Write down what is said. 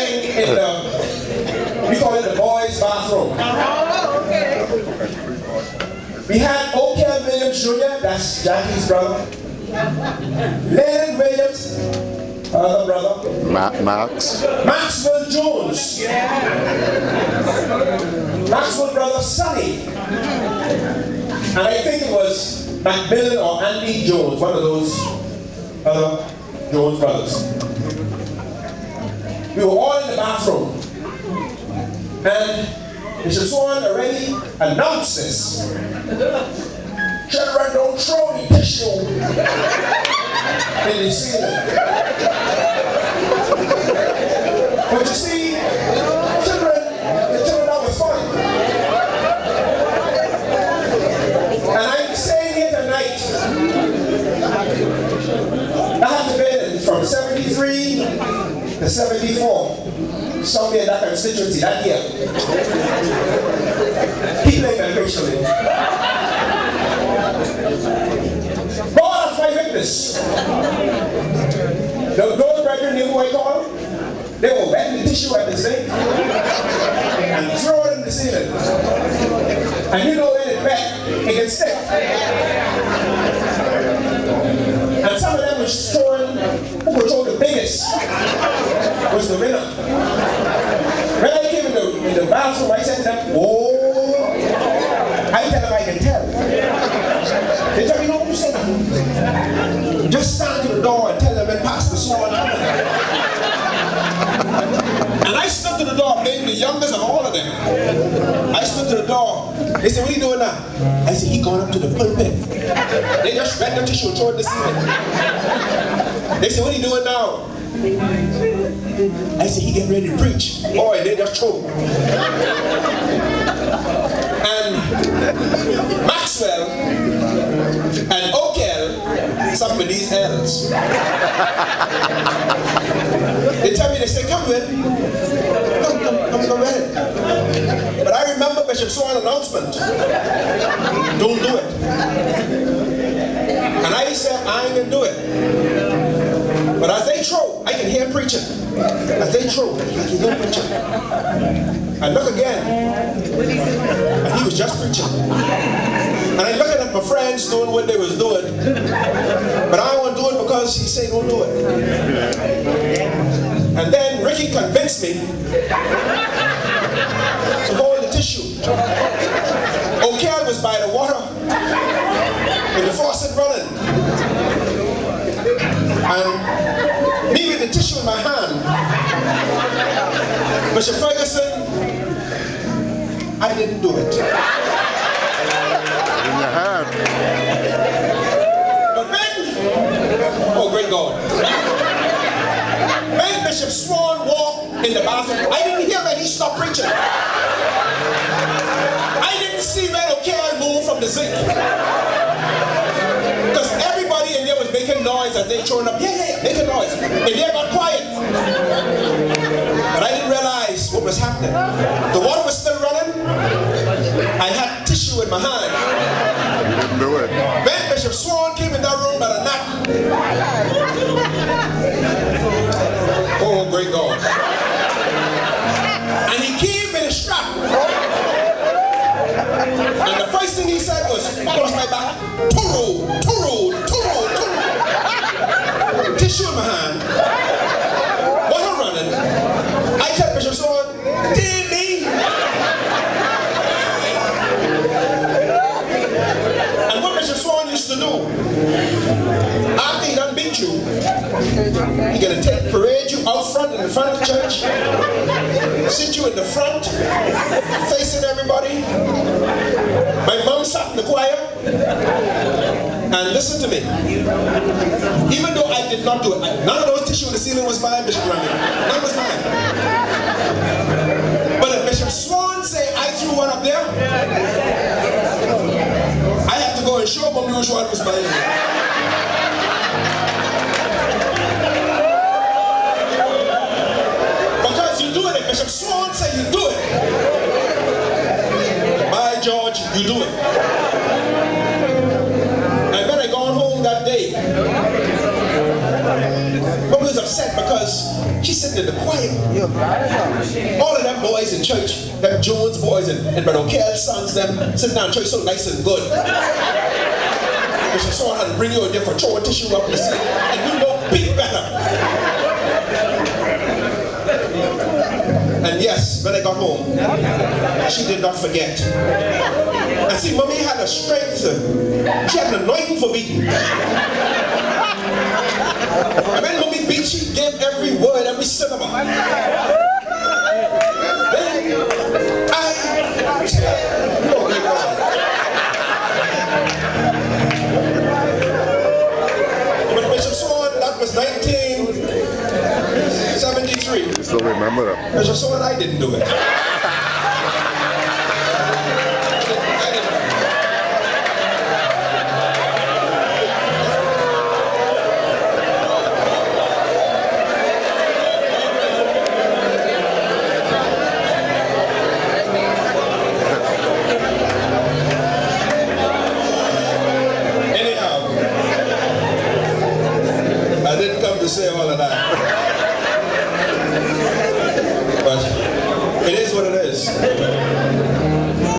sang in the, we call it the boys' bathroom. We had O'Kel Williams Jr., that's Jackie's brother. Leonard Williams, other brother. Maxwell Jones. Maxwell brother Sonny. And I think it was Macmillan or Andy Jones, one of those other Jones brothers. We were all in the bathroom. And Mr. Swann already announced this. Children, don't throw the tissue in the ceiling. But you see, children, that was fun. And I'm saying here tonight, I have been from 73 to 74. Somewhere in that constituency that year. Keep playing that picture. God is my witness. Those brethren knew who I call. They will wet the tissue at the sink and throw it in the ceiling. And you know when it's wet, it can stick. And some of them was throwing, who would throw the biggest was the winner. When I came in the bathroom, I said to them, "Oh," I tell them I can tell. They tell me, "No, you say that. Just stand to the door and tell them when Pastor Swann coming." And I stood to the door, being the youngest of all of them. I stood to the door. They said, "What are you doing now?" I said, "He gone up to the pulpit." They just read the tissue and throw it in the ceiling. They said, "What are you doing now?" I said, "He getting ready to preach." Boy, they just choke. And Maxwell and O'Kel, some of these L's. They tell me, they say, "Come with. Come with it." But I remember Bishop Swann's announcement. Don't do it. And I said, I ain't gonna do it. But as they throw, I can hear preaching. As they throw, I can hear preaching. I look again, and he was just preaching. And I look at my friends doing what they was doing, but I don't want to do it because he said don't do it. And then Ricky convinced me to hold the tissue. O'Kel was by the water with the faucet running. And me with the tissue in my hand, Bishop Ferguson, I didn't do it. In your hand. But when, oh great God, when Bishop Swann walked in the bathroom, I didn't hear when he stopped preaching. I didn't see when O'Kel moved from the zinc. Because everybody in there was making noise as they throwing up, yeah, making noise. And they got quiet. But I didn't realize what was happening. The water was still running. I had tissue in my hand. You didn't do it. When Bishop Swann came in that room by the neck. Oh, great God. And he came with a strap. And the first thing he said was, across my back, Toro. Tissue in my hand. Water running. I tell Bishop Swann, "Dear me." And what Bishop Swann used to do, after he done beat you, he gonna parade you out front in the front of the church, sit you in the front, facing everybody. My mom sat in the choir, and listen to me. Even though I did not do it, none of those tissue in the ceiling was mine, Bishop Remy. None was mine. But if Bishop Swann say I threw one up there, I have to go and show Mommy which one was mine. Because you do it, if Bishop Swann say you do it, by George, you do it. And when I gone home that day, Mommy was upset because because she's sitting in the choir. All of them boys in church, them Jones boys and Brother O'Kell's sons, them sitting down in church so nice and good. Mr. Swann had to bring you a different, throw a tissue up the seat, and you know big better. And yes, when I got home, she did not forget. And see, Mommy had a strength. She had an anointing for beating. And when Mommy beat, she gave every word, every syllable. Then But Bishop Swann, that was 1973. You still remember that? Bishop Swann, I didn't do it.